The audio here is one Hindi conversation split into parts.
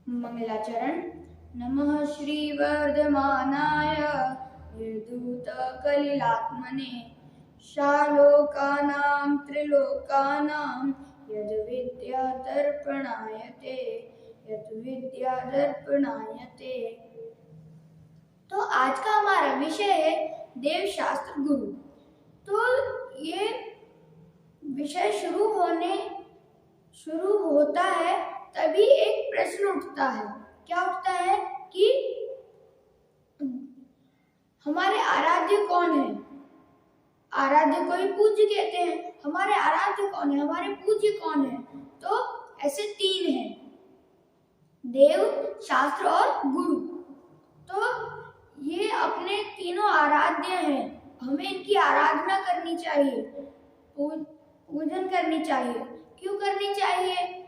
मंगलाचरण। नमः श्रीवर्धमानाय निर्धूतकलिलात्मने शालोकानां त्रिलोकानां यद्विद्यादर्पणायते। तो आज का हमारा विषय है देवशास्त्र गुरु। तो ये विषय शुरू होता है तभी एक प्रश्न उठता है। क्या उठता है कि हमारे आराध्य कौन है? आराध्य को ही पूज्य कहते हैं। हमारे आराध्य कौन है, हमारे पूज्य कौन है? तो ऐसे तीन हैं, देव, शास्त्र और गुरु। तो ये अपने तीनों आराध्य हैं, हमें इनकी आराधना करनी चाहिए, पूजन करनी चाहिए। क्यों करनी चाहिए?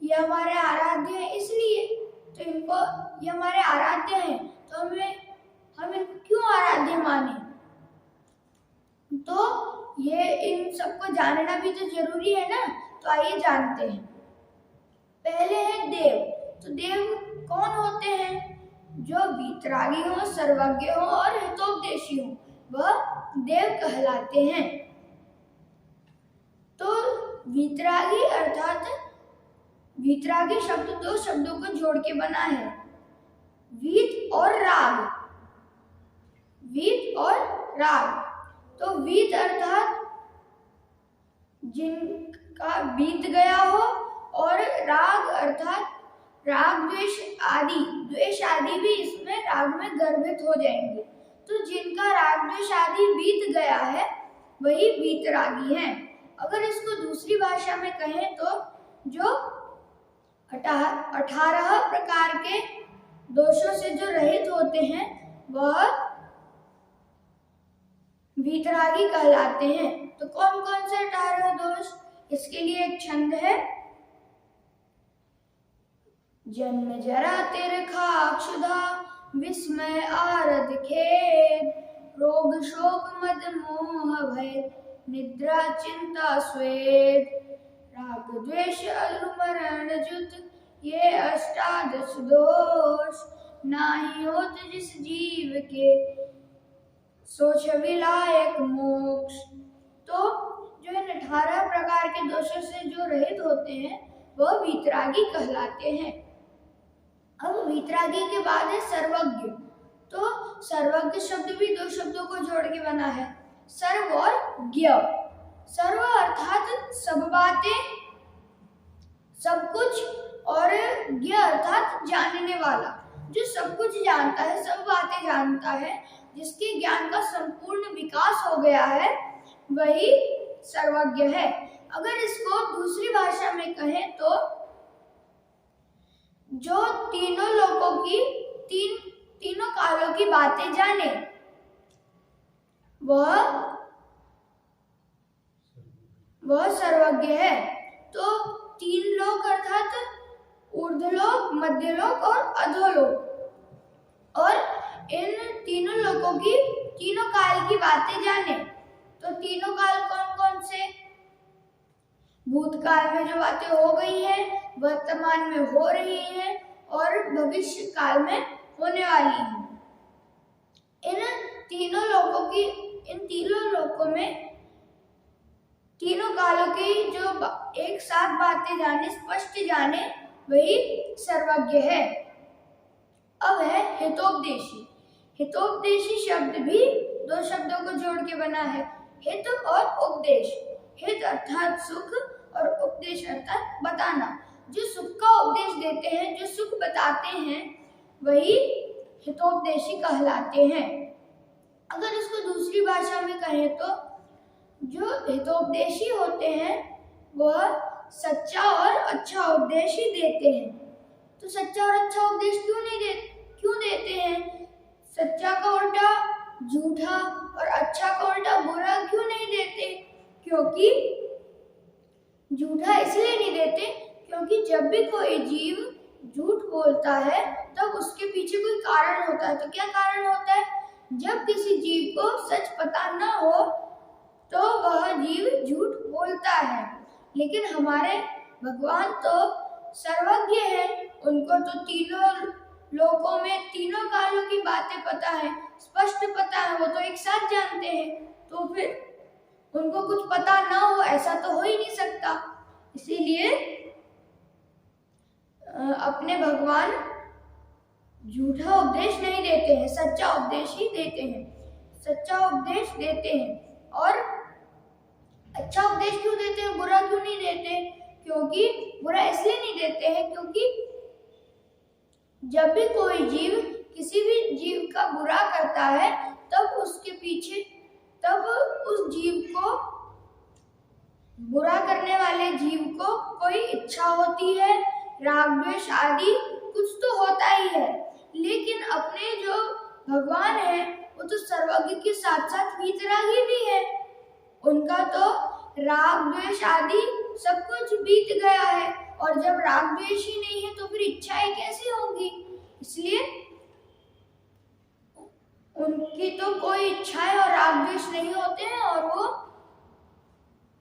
ये हमारे आराध्य हैं इसलिए। तो ये हमारे आराध्य हैं तो हम इनको क्यों आराध्य माने? तो ये इन सबको जानना भी तो जरूरी है ना। तो आइए जानते हैं। पहले है देव। तो देव कौन होते हैं? जो वीतरागी हो, सर्वज्ञ हो और हितोपदेशी हो, वह देव कहलाते हैं। तो वीतरागी अर्थात वीतरागी शब्द दो शब्दों को जोड़ के बना है, वीत और राग। वीत और राग। तो वीत अर्थात जिनका बीत गया हो, और राग अर्थात राग द्वेष आदि भी इसमें राग में गर्भित हो जाएंगे। तो जिनका राग द्वेष आदि बीत गया है वही वीतरागी हैं। अगर इसको दूसरी भाषा में कहें तो जो 18 प्रकार के दोषों से जो रहित होते हैं वह वीतरागी कहलाते हैं। तो कौन कौन से 18 दोष? इसके लिए एक छंद है। जन्म जरा तिरखा क्षुधा विस्मय आरद खेद, रोग शोक मद मोह भय निद्रा चिंता स्वेद, राग द्वेष अरुमरण जुत ये अष्टादश दोष, नाही होत जिस जीव के सोच विलायक मोक्ष। तो जो इन 18 प्रकार के दोषों से जो रहित होते हैं वह वीतरागी कहलाते हैं। अब वीतरागी के बाद है सर्वज्ञ। तो सर्वज्ञ शब्द भी दो शब्दों को जोड़ के बना है, सर्व और ज्ञ। सर्व अर्थात सब बातें, सब कुछ, और ज्ञ अर्थात जानने वाला, जो सब कुछ जानता है, सब बातें जानता है, जिसके ज्ञान का संपूर्ण विकास हो गया है, वही सर्वज्ञ है। अगर इसको दूसरी भाषा में कहें तो जो तीनों लोकों की तीनों कालों की बातें जाने, वह सर्वज्ञ है। तो तीन लोक अर्थात ऊर्ध्वलोक, मध्यलोक और अधोलोक, और इन तीनों लोकों की तीनों काल की बातें जाने। तो तीनों काल कौन कौन से? भूतकाल में जो बातें हो गई हैं, वर्तमान में हो रही हैं और भविष्य काल में होने वाली हैं। इन तीनों लोकों में तीनों कालों की जो एक साथ बातें जाने, स्पष्ट जाने, वही सर्वज्ञ है। अब है हितोपदेशी। हितोपदेशी शब्द भी दो शब्दों को जोड़ के बना है, हित और उपदेश। हित अर्थात सुख और उपदेश अर्थात बताना। जो सुख का उपदेश देते हैं, जो सुख बताते हैं, वही हितोपदेशी कहलाते हैं। अगर इसको दूसरी भाषा में कहें तो जो हितोपदेशी होते हैं वह सच्चा और अच्छा उपदेश ही देते हैं। तो सच्चा और अच्छा उपदेश क्यों देते हैं? सच्चा का उल्टा झूठा और अच्छा का उल्टा बुरा क्यों नहीं देते? क्योंकि झूठा इसलिए नहीं देते क्योंकि जब भी कोई जीव झूठ बोलता है तब उसके पीछे कोई कारण होता है। तो क्या कारण होता है? जब किसी जीव को सच पता न हो तो वह जीव झूठ बोलता है। लेकिन हमारे भगवान तो सर्वज्ञ हैं, उनको तो तीनों लोकों में तीनों कालों की बातें पता है, स्पष्ट पता है, वो तो एक साथ जानते हैं। तो फिर उनको कुछ पता ना हो ऐसा तो हो ही नहीं सकता। इसीलिए अपने भगवान झूठा उपदेश नहीं देते हैं, सच्चा उपदेश ही देते हैं, सच्चा उपदेश देते हैं। और अच्छा उपदेश क्यों देते हैं, बुरा क्यों नहीं देते? क्योंकि बुरा इसलिए नहीं देते हैं क्योंकि जब भी कोई जीव किसी भी जीव का बुरा करता है तब उसके पीछे, तब उस जीव को, बुरा करने वाले जीव को कोई इच्छा होती है, राग द्वेष आदि कुछ तो होता ही है। लेकिन अपने जो भगवान है वो तो सर्वज्ञ के साथ साथ वीतरागी भी है, उनका तो राग द्वेष आदि सब कुछ बीत गया है। और जब राग द्वेष ही नहीं है तो फिर इच्छाएं कैसे होंगी? इसलिए उनकी तो कोई इच्छाएं और राग द्वेष नहीं होते हैं और वो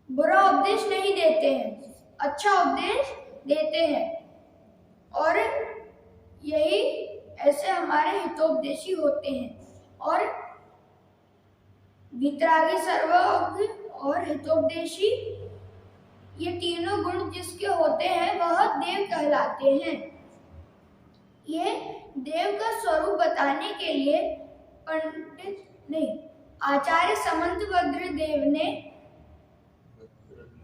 बुरा उपदेश नहीं देते हैं, अच्छा उपदेश देते हैं। और यही ऐसे हमारे हितोपदेशी होते हैं। और वीतरागी, सर्वज्ञ और हितोपदेशी, ये तीनों गुण जिसके होते हैं वह देव कहलाते हैं। ये देव का स्वरूप बताने के लिए आचार्य समंतभद्र देव ने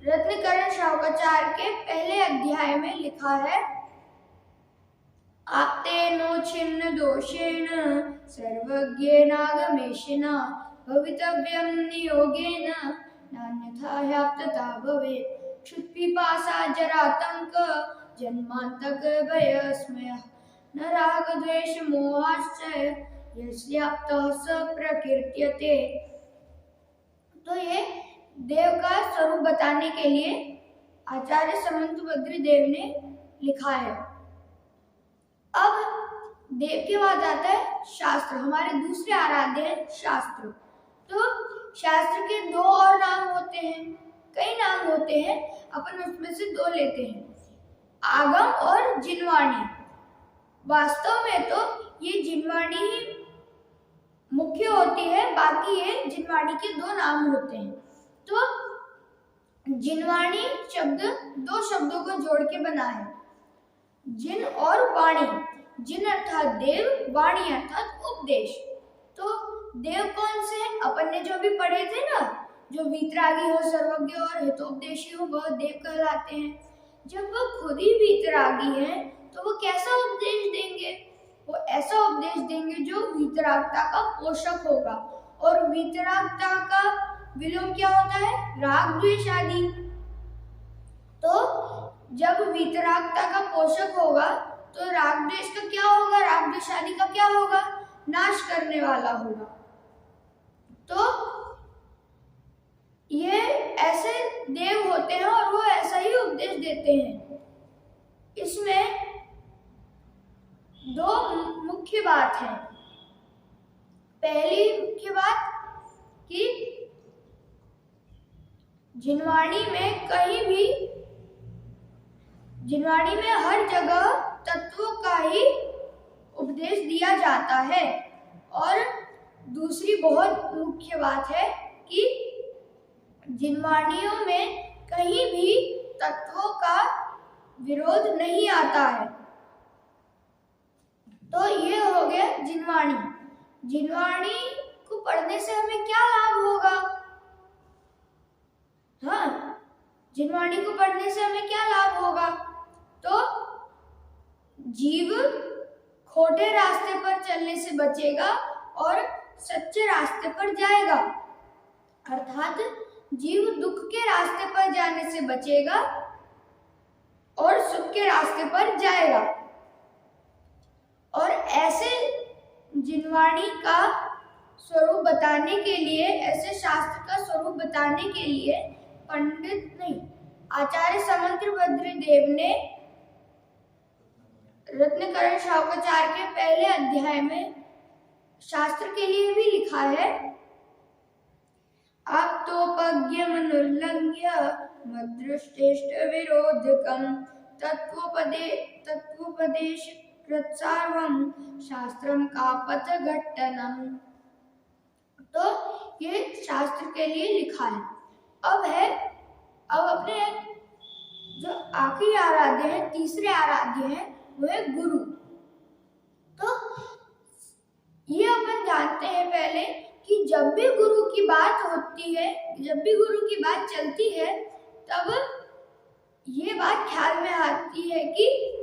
रत्नकरण शावकाचार्य के पहले अध्याय में लिखा है, आप्तेनो छिन्न दोषेण सर्वज्ञेनागमेशिना भवितव्यं नियोगेन नान्यथा ह्याप्तता भवेत्। क्षुत्पिपासा जरातंक जन्मान्तक भयस्मयः न राग द्वेष मोहाश्च यस्याप्तः स प्रकीर्त्यते। तो ये देव का स्वरूप बताने के लिए आचार्य समंतभद्र देव ने लिखा है। अब देव के बाद आता है शास्त्र, हमारे दूसरे आराध्य है शास्त्र। तो शास्त्र के दो और नाम होते हैं, कई नाम होते हैं, अपन उसमें से दो लेते हैं, आगम और जिनवाणी। वास्तव में तो ये जिनवाणी ही मुख्य होती है, बाकी ये जिनवाणी के दो नाम होते हैं। तो जिनवाणी शब्द दो शब्दों को जोड़ के बना है, जिन और वाणी। जिन अर्थात देव, वाणी अर्थात उपदेश। तो देव कौन से हैं? अपन ने जो भी पढ़े थे ना, जो वीतरागी हो, सर्वज्ञ और हितोपदेशी हो, वह देव कहलाते हैं। जब वह खुद ही वीतरागी हैं तो वो कैसा उपदेश देंगे? वो ऐसा उपदेश देंगे जो वीतरागता का पोषक होगा। और वीतरागता का विलोम क्या होता है? राग द्वेष आदि। तो जब वीतरागता का पोषक होगा तो राग द्वेष का क्या होगा? राग द्वेष आदि का क्या होगा? नाश करने वाला होगा। तो ये ऐसे देव होते हैं और वो ऐसा ही उपदेश देते हैं। इसमें दो मुख्य बात है। पहली मुख्य बात कि जिनवाणी में कहीं भी, जिनवाणी में हर जगह तत्वों का ही उपदेश दिया जाता है। और दूसरी बहुत मुख्य बात है कि जिनवाणियों में कहीं भी तत्वों का विरोध नहीं आता है। तो ये हो गया जिनवाणी। जिनवाणी को पढ़ने से हमें क्या लाभ होगा? हाँ, जिनवाणी को पढ़ने से हमें क्या लाभ होगा? तो जीव खोटे रास्ते पर चलने से बचेगा और सच्चे रास्ते पर जाएगा। अर्थात जीव दुख के रास्ते पर जाने से बचेगा और सुख के रास्ते पर जाएगा। और ऐसे जिनवाणी का स्वरूप बताने के लिए, ऐसे शास्त्र का स्वरूप बताने के लिए आचार्य समंतभद्र देव ने रत्नकरण शावकाचार्य के पहले अध्याय में शास्त्र के लिए भी लिखा है, आप्तोपज्ञमनुल्लंघ्य मद्दृष्टेष्ट विरोधकं तत्वोपदेश कृत्सार्वं शास्त्रम का पथघट्टनम। तो ये शास्त्र के लिए लिखा है। अब अपने जो आखिरी आराध्य है, तीसरे आराध्य है, वो है गुरु। तो ये अपन जानते हैं पहले कि जब भी गुरु की बात होती है, जब भी गुरु की बात चलती है, तब ये बात ख्याल में आती है कि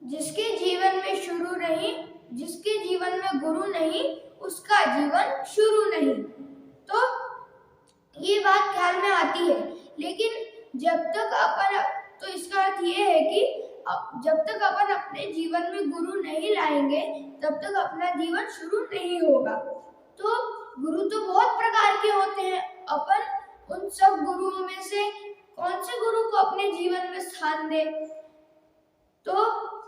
जिसके जीवन में शुरू नहीं, जिसके जीवन में गुरु नहीं, उसका जीवन शुरू नहीं। तो ये बात ख्याल में आती है। लेकिन जब तक अपन, तो इसका अर्थ ये है कि जब तक अपन अपने जीवन में गुरु नहीं लाएंगे, तब तक अपना जीवन शुरू नहीं होगा। तो गुरु तो बहुत प्रकार के होते हैं। अपन उन सब गुरुओं में से कौन से गुरु को अपने जीवन में स्थान दे? तो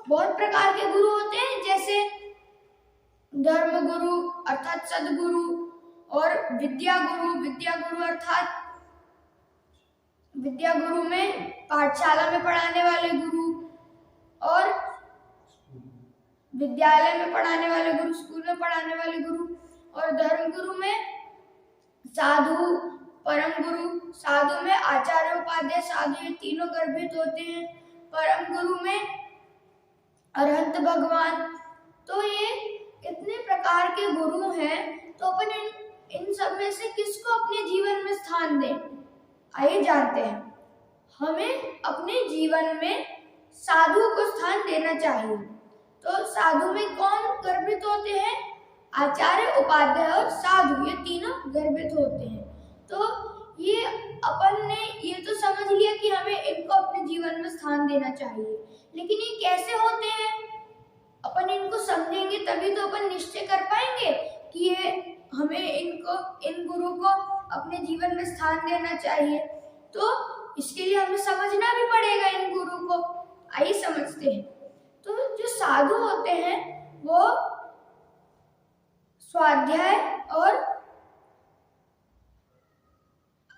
बहुत प्रकार के गुरु होते हैं, जैसे धर्म गुरु अर्थात सदगुरु, और विद्या गुरु अर्थात विद्या गुरु में पाठशाला में पढ़ाने वाले गुरु, और विद्यालय में पढ़ाने वाले गुरु, स्कूल में पढ़ाने वाले गुरु, और धर्म गुरु में साधु, परम गुरु, साधु में आचार्य उपाध्याय साधु, ये तीनों गर्भित होते हैं। परम गुरु में अरहंत भगवान। तो ये इतने प्रकार के गुरु हैं। तो अपन इन सब में से किसको अपने जीवन में स्थान दें? आइए जानते हैं। हमें अपने जीवन में साधु को स्थान देना चाहिए। तो साधु में कौन गर्भित होते हैं? आचार्य, उपाध्याय और साधु, ये तीनों गर्भित होते हैं। तो ये अपन ने ये तो समझ लिया कि हमें इनको अपने जीवन में स्थान देना चाहिए, लेकिन ये कैसे होते हैं? अपन इनको समझेंगे तभी तो अपन निश्चय कर पाएंगे कि ये हमें इन गुरु को अपने जीवन में स्थान देना चाहिए। तो इसके लिए हमें समझना भी पड़ेगा इन गुरु को। आइए समझते हैं। तो जो साधु होते हैं वो स्वाध्याय और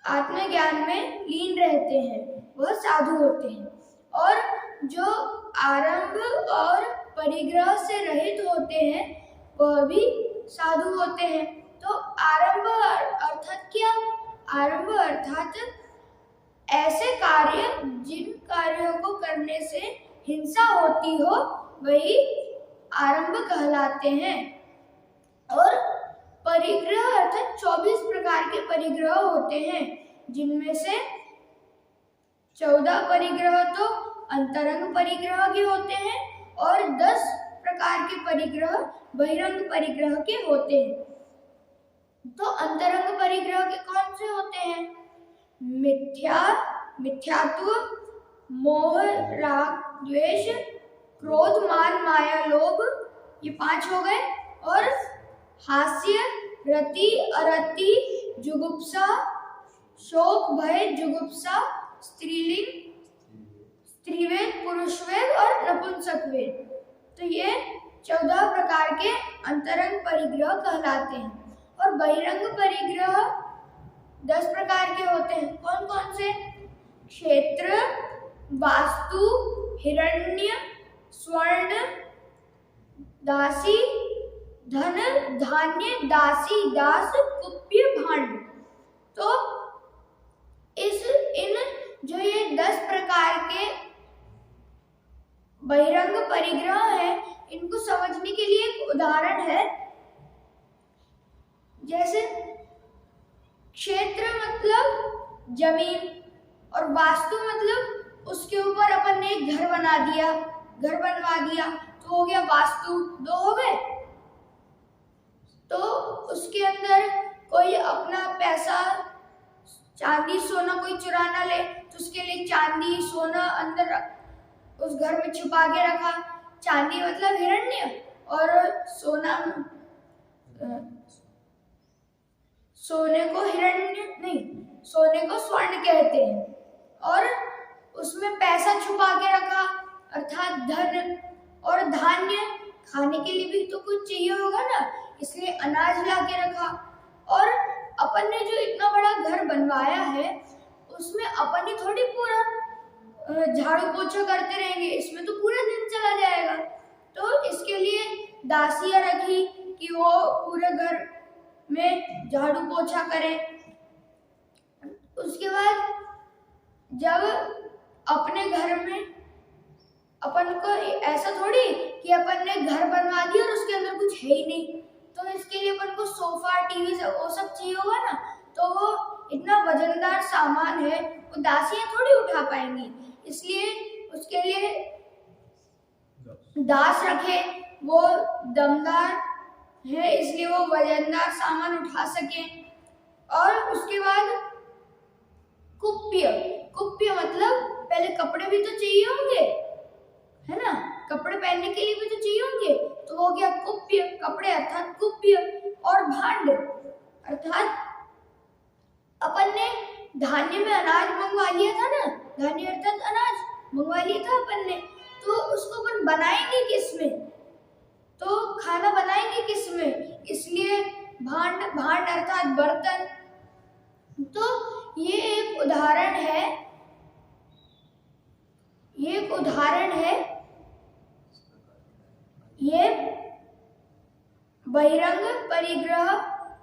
आत्मज्ञान में लीन रहते हैं, वह साधु होते हैं। और जो आरंभ और परिग्रह से रहित होते हैं, वह भी साधु होते हैं। तो आरंभ अर्थात क्या? आरंभ अर्थात ऐसे कार्य जिन कार्यों को करने से हिंसा होती हो, वही आरंभ कहलाते हैं। और परिग्रह अर्थात 24 प्रकार के परिग्रह होते हैं, जिनमें से 14 परिग्रह तो अंतरंग परिग्रह के होते हैं और 10 प्रकार के परिग्रह बहिरंग परिग्रह के होते हैं। तो अंतरंग परिग्रह के कौन से होते हैं? मिथ्यात्व, मोह, राग, द्वेष, क्रोध, मान, माया, लोभ, ये 5 हो गए। और हास्य, रति, अरति, जुगुप्सा, शोक, भय, जुगुप्सा, स्त्रीलिंग, स्त्रीवेद, पुरुषवेद और नपुंसकवेद। तो ये 14 प्रकार के अंतरंग परिग्रह कहलाते हैं। और बहिरंग परिग्रह 10 प्रकार के होते हैं। कौन कौन से? क्षेत्र, वास्तु, हिरण्य, स्वर्ण, दासी, धन, धान्य, दासी, दास, कुप्य, भांड। तो इन जो ये 10 प्रकार के बहिरंग परिग्रह है, इनको समझने के लिए एक उदाहरण है। जैसे क्षेत्र मतलब जमीन, और वास्तु मतलब उसके ऊपर अपन ने एक घर बना दिया, घर बनवा दिया, तो हो गया वास्तु। 2 हो गए। तो उसके अंदर कोई अपना पैसा, चांदी सोना कोई चुरा ना ले, तो उसके लिए चांदी सोना अंदर उस घर में छुपा के रखा। चांदी मतलब हिरण्य, और सोना, सोने को हिरण्य नहीं, सोने को स्वर्ण कहते हैं। और उसमें पैसा छुपा के रखा अर्थात धन। और धान्य, खाने के लिए भी तो कुछ चाहिए होगा ना, इसलिए अनाज ला के रखा। और अपन ने जो इतना बड़ा घर बनवाया है, उसमें अपन ही थोड़ी पूरा झाड़ू पोछा करते रहेंगे, इसमें तो पूरा दिन चला जाएगा। तो इसके लिए दासियां रखी कि वो पूरे घर में झाड़ू पोछा करें। उसके बाद जब अपने घर में अपन को ऐसा थोड़ी कि अपन ने घर बनवा दिया और उसके अंदर कुछ है ही नहीं, तो इसके लिए अपन को सोफा टीवी वो सब चाहिए होगा ना, तो वो इतना वजनदार सामान है वो दासियां थोड़ी उठा पाएंगी, इसलिए उसके लिए दास रखे, वो दमदार है इसलिए वो वजनदार सामान उठा सके। और उसके बाद कुप्य, कुप्य मतलब पहले कपड़े भी तो चाहिए होंगे, है ना, कपड़े पहनने के लिए भी तो चाहिए होंगे, तो वो गया कुप्य, कपड़े अर्थात कुप्य। और भांड अर्थात अपन ने धान्य में अनाज मंगवा लिया था ना, धान्य अर्थात अनाज मंगवा लिया था अपन ने, तो उसको अपन बनाएंगे किसमें, तो खाना बनाएंगे किसमें, इसलिए भांड, भांड अर्थात बर्तन। तो ये एक उदाहरण है, ये एक उदाहरण है, ये बहिरंग परिग्रह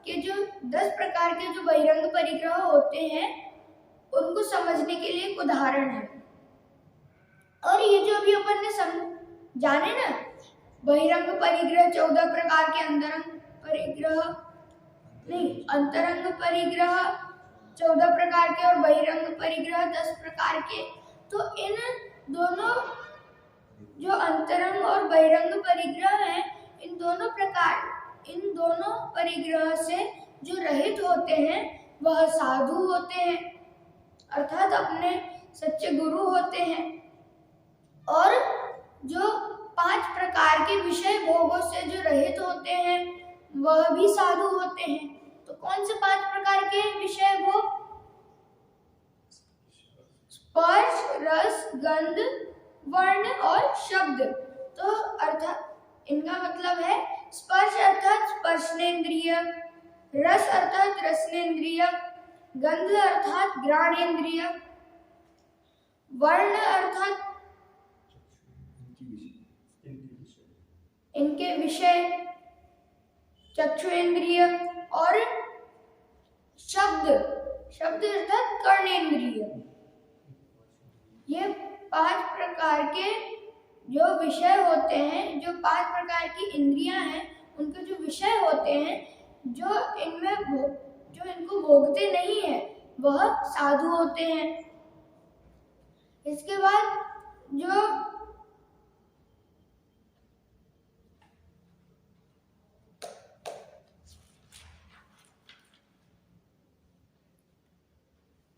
के जो 10 प्रकार के जो बहिरंग परिग्रह होते हैं उनको समझने के लिए एक उदाहरण है। और ये जो अभी अपन ने जाने ना, बहिरंग परिग्रह 14 प्रकार के, अंतरंग परिग्रह नहीं, अंतरंग परिग्रह 14 प्रकार के और बहिरंग परिग्रह 10 प्रकार के। तो इन दोनों जो अंतरंग और बहिरंग परिग्रह हैं, इन दोनों परिग्रह से जो रहित होते हैं वह साधु होते हैं, अर्थात अपने सच्चे गुरु होते हैं। और जो 5 प्रकार के विषय भोगों से जो रहित होते हैं वह भी साधु होते हैं। तो कौन से 5 प्रकार के विषय भोग? स्पर्श, रस, गंध, वर्ण और शब्द। तो अर्थात इनका मतलब है स्पर्श अर्थात स्पर्शनेंद्रिय, रस अर्थात रसनेंद्रिय, गंध अर्थात घ्राणेंद्रिय, वर्ण अर्थात इनके विषय चक्षुरेंद्रिय, और शब्द, शब्द अर्थात कर्णेंद्रिय। ये 5 प्रकार के जो विषय होते हैं, जो 5 प्रकार की इंद्रियां हैं, उनके जो विषय होते हैं, जो इनको भोगते नहीं है वह साधु होते हैं। इसके बाद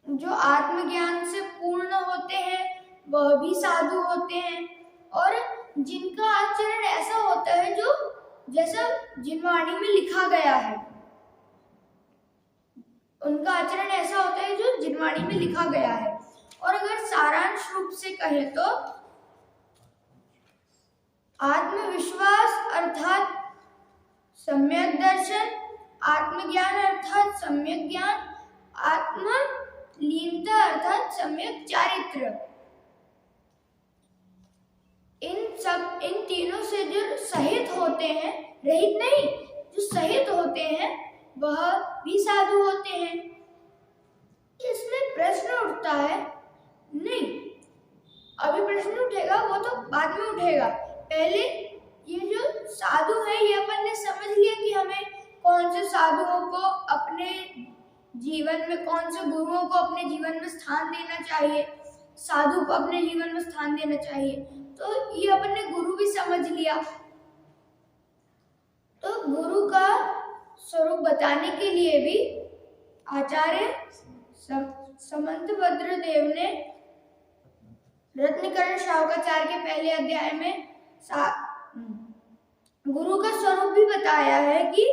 जो आत्मज्ञान से पूर्ण होते हैं वह भी साधु होते हैं। और जिनका आचरण ऐसा होता है जो जैसा जिनवाणी में लिखा गया है, उनका आचरण ऐसा होता है जो जिनवाणी में लिखा गया है। और अगर सारांश रूप से कहें तो आत्मविश्वास अर्थात सम्यक दर्शन, आत्मज्ञान अर्थात सम्यक ज्ञान, आत्मलीनता अर्थात सम्यक चारित्र, इन तीनों से जो सहित होते हैं, रहित नहीं, जो सहित होते हैं वह भी साधु होते हैं। इसमें प्रश्न उठता है, नहीं अभी प्रश्न उठेगा, वो तो बाद में उठेगा, पहले ये जो साधु है ये अपन ने समझ लिया कि हमें कौन से साधुओं को अपने जीवन में, कौन से गुरुओं को अपने जीवन में स्थान देना चाहिए, साधु को अपने जीवन में स्थान देना चाहिए। तो ये अपन ने गुरु भी समझ लिया। तो गुरु का स्वरूप बताने के लिए भी आचार्य समंतभद्र देव ने रत्नकरण शावकाचार्य के पहले अध्याय में गुरु का स्वरूप भी बताया है कि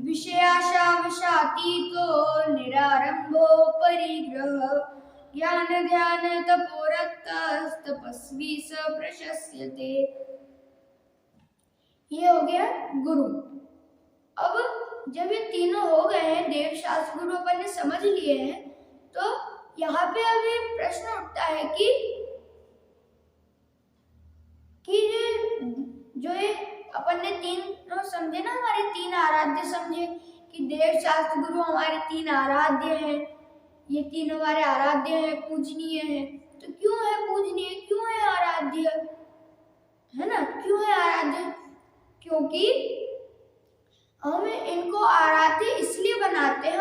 विषयाशा विषातीतो निरारंभो परिग्रह ज्ञान ध्यान तपोरक्तस्तपस्वी स प्रशस्यते। ये हो गया गुरु। अब जब ये तीनों हो गए हैं, देव शास्त्र गुरु अपन ने समझ लिए हैं, तो यहाँ पे अभी प्रश्न उठता है कि तीनों समझे ना, हमारे 3 आराध्य समझे कि देव शास्त्र गुरु हमारे 3 आराध्य हैं, ये 3 हमारे आराध्य हैं, पूजनीय हैं। तो क्यों है पूजनीय, क्यों है आराध्य, है ना, क्यों है आराध्य? क्योंकि हम इनको आराध्य इसलिए बनाते हैं,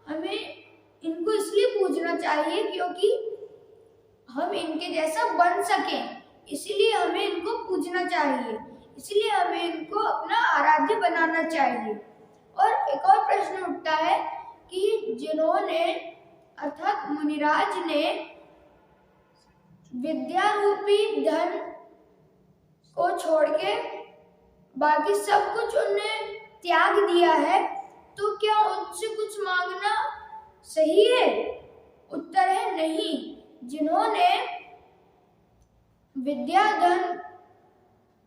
हमें इनको इसलिए पूजना चाहिए क्योंकि हम इनके जैसा बन सकें, इसलिए हमें इनको पूजना चाहिए, इसलिए हमें इनको अपना आराध्य बनाना चाहिए। और एक और प्रश्न उठता है कि जिन्होंने अर्थात मुनिराज ने विद्या रूपी धन को छोड़ के बाकी सब कुछ उन्हें त्याग दिया है, तो क्या उनसे कुछ मांगना सही है? उत्तर है नहीं। जिन्होंने विद्या धन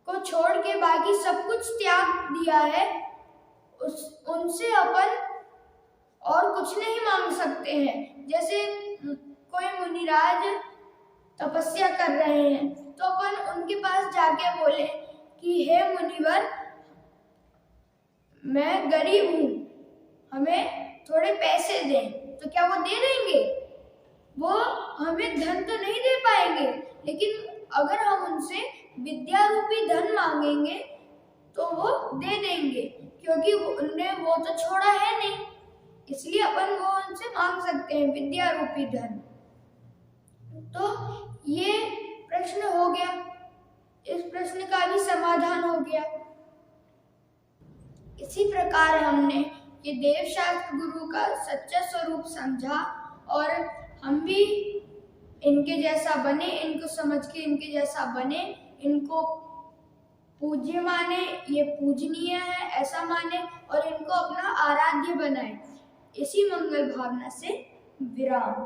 को छोड़ के बाकी सब कुछ त्याग दिया है, उनसे अपन और कुछ नहीं मांग सकते हैं। जैसे कोई मुनिराज तपस्या कर रहे हैं, तो अपन उनके पास जाके बोले कि हे मुनिवर, मैं गरीब हूँ, हमें थोड़े पैसे दें, तो क्या वो दे देंगे? वो हमें धन तो नहीं दे पाएंगे, लेकिन अगर हम उनसे विद्या रूपी धन मांगेंगे तो वो दे देंगे, क्योंकि उन्होंने वो तो छोड़ा है नहीं, इसलिए अपन वो उनसे मांग सकते हैं विद्या रूपी धन। तो ये प्रश्न हो गया, इस प्रश्न का भी समाधान हो गया। इसी प्रकार हमने ये देवशास्त्र गुरु का सच्चा स्वरूप समझा और हम भी इनके जैसा बने, इनको समझ के इनके जैसा बने, इनको पूज्य माने, ये पूजनीय है ऐसा माने और इनको अपना आराध्य बनाए। इसी मंगल भावना से विराम।